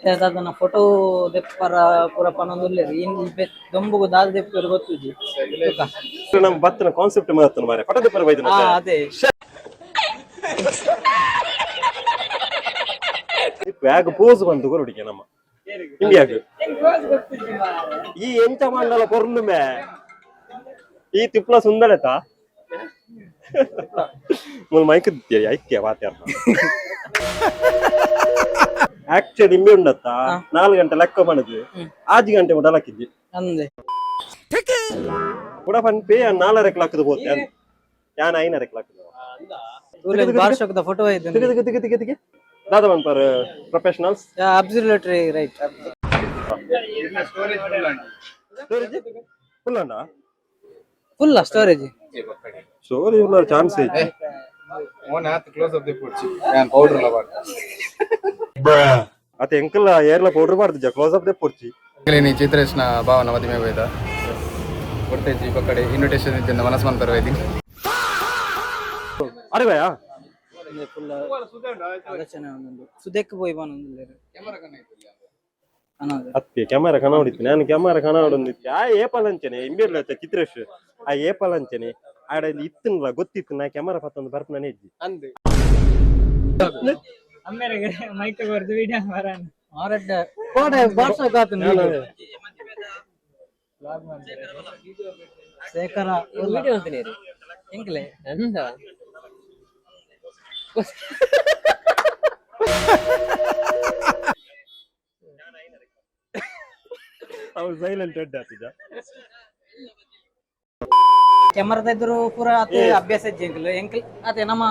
ಮತ್ತೆ ಅದನ್ನ ಫೋಟೋ ದೆಪ್ಪರ ಪೂರ ಪನೊಂದುಲ್ಲೆರ್ ಇನ್ ಇಪ್ಪೆ ದೊಂಬುಗು ದಾಲ್ ದೆಪ್ಪರ್ ಗೊತ್ತುಜಿ ನಮ್ ಬತ್ತನ ಕಾನ್ಸೆಪ್ಟ್ ಮಾತನ ಮಾರೆ ಫೋಟೋ ದೆಪ್ಪರ ಬೈದನ ಅದೇ ಬ್ಯಾಗ್ ಪೋಸ್ ಬಂತು ಕೊರಡಿಗೆ ನಮ್ಮ ಇಂಡಿಯಾಗ್ ಈ ಎಂಚ ಮಂಡಲ ಪೊರ್ಲು ಮೇ ಈ ತಿಪ್ಲ ಸುಂದರತ ಮುಲ್ ಮೈಕ್ ದಿತ್ಯ ಐಕ್ಯ ವಾತ್ಯಾರ ಆಕ್ಚುಲಿ ಇಂಬೆ ಉಂಡತ್ತ 4 ಗಂಟೆ ಲೆಕ್ಕ ಮಾಡಿದ್ವಿ 5 ಗಂಟೆ ಮುಟ ಲಕ್ಕಿದ್ವಿ ಅಂದೆ ಕೂಡ ಫನ್ ಪೇ 4 ಲಕ್ಕದ ಹೋಗ್ತೆ ಯಾನ್ 5 ಲಕ್ಕದ ಬಾರ್ಶೋಕದ ಫೋಟೋ ಐತೆ ತಿಗೆ ದಾದ Mann per professionals absolutely right full ಅಣ್ಣ ಫುಲ್ ಸ್ಟೋರೇಜ್ ಸ್ಟೋರೇಜ್ ಉಳ್ಳ ಚಾನ್ಸ್ ಐತೆ ಓನ್ ಆತ್ ಕ್ಲೋಸ್ ಅಪ್ ದಿ ಪುಡ್ಚಿ ಯಾನ್ ಪೌಡರ್ ಲವ ಅತೆ ಎಂಕಲ್ ಏರ್ಲ ಪೌಡರ್ ಮಾಡ್ತಿದ್ದ ಕ್ಲೋಸ್ ಅಪ್ ದೆ ಪುಡ್ಚಿ ನೀ ಚಿತ್ರೇಶ್ನ ಭಾವನ ಮದುವೆ ಹೋಯ್ದ ಕೊಡ್ತೇಜಿ ಪಕ್ಕಡೆ ಇನ್ವಿಟೇಷನ್ ಇದ್ದಿಂದ ಮನಸ್ ಮಂತರ ಹೋಯ್ದಿ ಅರೆ ಭಯ ಫುಲ್ ಆಲೋಚನೆ ಒಂದೊಂದು ಸುದೆಕ್ ಪೋಯಿ ಬಾನೊಂದು ಅತ್ತೆ ಕ್ಯಾಮರಾ ಕಣ ಹೊಡಿತೀನಿ ನಾನು ಕ್ಯಾಮರಾ ಕಣ ಹೊಡೊಂದಿತ್ತೆ ಆ ಏಪಲ್ ಅಂಚನೆ ಇಂಬೇರ್ಲ ಚಿತ್ರೇಶ್ ಆ ಏಪಲ್ ಅಂಚನೆ ಆಡ ಇತ್ತನಲ್ಲ ಗೊತ್ತಿತ್ತು ನಾ ಕ್ಯಾಮರಾ ಪತ್ತೊಂದು ಬರ್ಪನೆ ಇದ್ದಿ ಅಂದೆ ಅಮ್ಮೆರೆಗೆ ಮೈಕ್ ಬರ್ದು ವಿಡಿಯೋ ಬರನ ಆರಡ್ಡ ಕೋಡೆ ಬಾರ್ಸೋ ಕಾತು ನೀನು ಬ್ಲಾಗ್ ಮಾಡ್ತಾರೆ ಶೇಖರ ವಿಡಿಯೋ ಅಂತೀನಿ ಎಂಕಲೆ ಎಂದ ಅವ್ರು ಸೈಲೆಂಟ್ ಹೆಡ್ ಆಗ್ತಿದ್ದ ಕ್ಯಾಮರಾದ ಎದುರು ಪೂರ ಅತೆ ಅಭ್ಯಾಸ ಇಜ್ಜಿ ಎಂಕಲ್ ಅತೆ ನಮ್ಮ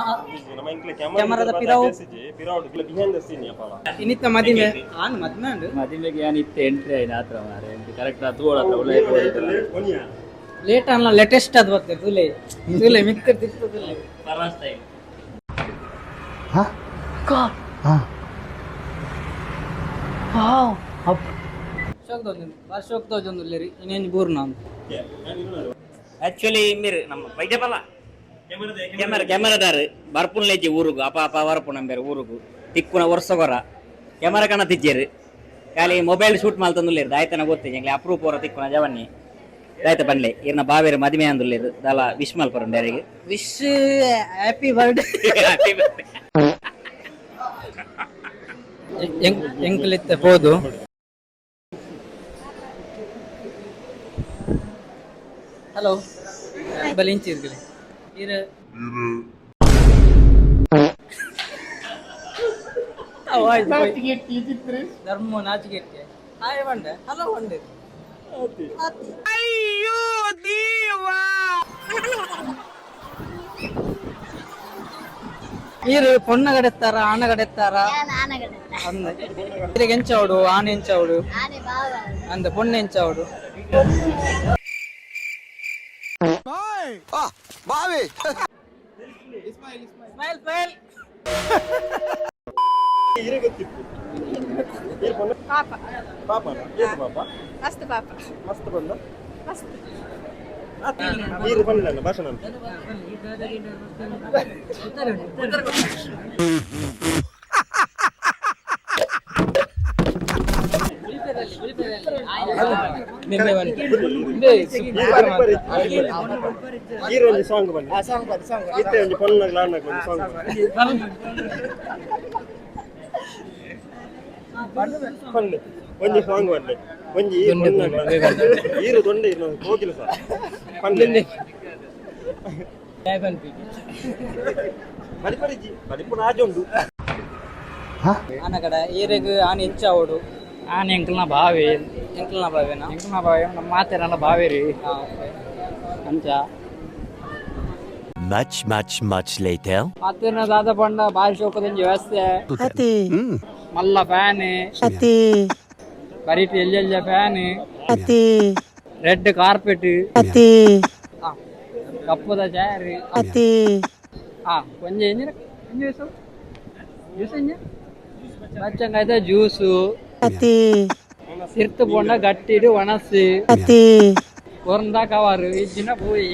ಕ್ಯಾಮರಾದ ಪಿರಾವು ಬಿಹೈಂಡ್ ದ ಸೀನ್ ಯಪ್ಪಲ ಇನಿತ್ತ ಮದಿಮೆ ಆನ್ ಮದ್ಮೆ ಉಂಡು ಮದಿಮೆಗೆ ಯಾನ್ ಇತ್ತೆ ಎಂಟ್ರಿ ಆಯ್ನ ಆತ್ರ ಮಾರೆ ಕರೆಕ್ಟ್ ತೋಳ ಲೇಟ್ ಅಲ್ಲ ಲೇಟೆಸ್ಟ್ ಅದು ಬರ್ತದೆ ತುಲೆ ಮಿಕ್ಕ ತಿಕ್ತದೆ ಫಸ್ಟ್ ಟೈಮ್ ಹಾ ಕಾ ಹಾ ವಾವ್ ಅಪ್ ಶೋಕ್ ದೊಂದು ಲೇರಿ ಇನ್ನೇನು ಬೂರ್ನ ಅಂತ ಆಕ್ಚುಲಿ ಮೀರ್ ನಮ್ಮ ಬೈದೆಪಲ್ಲ ಕ್ಯಾಮರಾದಾರ್ ಬರ್ಪುನ್ಲೇಜಿ ಊರುಗು ಅಪ ವರಪುನ ಬೇರೆ ಊರುಗು ತಿಕ್ಕುನ ವರ್ಷಗೊರ ಕ್ಯಾಮರಾ ಕಣ ತಿಜ್ಜೇರು ಖಾಲಿ ಮೊಬೈಲ್ ಶೂಟ್ ಮಾಡ್ತಂದುಲ್ಲೇರು ದಾಯ್ತನ ಗೊತ್ತಿಲ್ಲ ಎಂಗ್ಲೆ ಅಪ್ರೂಪ್ ಅವರ ತಿಕ್ಕುನ ಜವನ್ನಿ ದಾಯ್ತ ಬಂಡ್ಲೆ ಇರ್ನ ಬಾವೇರು ಮದುವೆ ಅಂದುಲ್ಲೇರು ದಾಲ ವಿಶ್ ಮಲ್ಪರು ಯಾರಿಗೆ ವಿಶ್ ಹ್ಯಾಪಿ ಬರ್ಡೇ ಎಂಕಲಿತ್ತ ಹೋದು ಹಲೋ ಬಲಿಂಚಿ ಇರ್ಗಲಿ ಧರ್ಮ ನಾಚಿಗೆಟ್ಟೆ ಹಾಯ್ ಬಂಡೆ ಹಲೋ ಬಂಡೆ ಅಯ್ಯೋ ದೇವಾ మీరు పొన్నగడెత్తారా ఆనగడెత్తారా అంద ఎంచవుడు ఆన ఎంచవుడు అంద పొన్న ఎంచవుడు స్మైల్ స్మైల్ ಪಾಪ ಪಾಪ ಏನು ಪಾಪ ಮಸ್ತ್ ಪಾಪ ಮಸ್ತ್ ಬಂದ ಮಸ್ತ್ ನೀರು ಬಂದಿಲ್ಲ ಭಾಷಣ ಒಂದು ಸಾಂಗ್ ಬನ್ನಿ ಇತ್ತೆ ಒಂದು ಪೊನ್ನಾಗ ಲಾಡ್ನಾಗ ಒಂದು ಸಾಂಗ್ ಪಂಡೆ ಒಂಜಿ ಸಾಂಗ್ ಬನ್ನಿ ಒಂಜಿ ಈರು ದೊಂಡೆ ಇರು ಹೋಗಿಲ್ಲ ಸರ್ ಪಂಡೆ ಬಡಿಪಡಿಜಿ ಬಡಿಪುನ ಆಜುಂಡು ಆನಗಡ ಈರೆಗ್ ಆನೆ ಎಂಚಾವಡು ಆನ್ ಎಂಕಲ್ನ ಬಾವಿ ಎಂಕಲ್ನ ಬಾವೇನಾ ಎಂಕಲ್ನ ಬಾವಿ ನಮ್ಮ ಮಾತೇನಲ್ಲ ಬಾವಿ ರೀ ಅಂಚ much later ಮಾತೇನ ದಾದ ಪಂಡ ಬಾರಿ ಶೋಕದಂಜಿ ವ್ಯವಸ್ಥೆ ಮಲ್ಲ ಫ್ಯಾನ್ ಬರೀಟ್ ಎಲ್ಲೆಲ್ಲ ಫ್ಯಾನ್ ರೆಡ್ ಕಾರ್ಪೆಟ್ ಕಪ್ಪದ ಚೇರ್ ಕೊಂಚ ಬಚ್ಚಂಗಾಯ್ತ ಜ್ಯೂಸು ಸಿರ್ತು ಪೊಂಡ ಗಟ್ಟಿಡು ಒಣಸಿ ಕೊರಂದ ಕವರು ಇಜ್ಜಿನ ಪೋಯಿ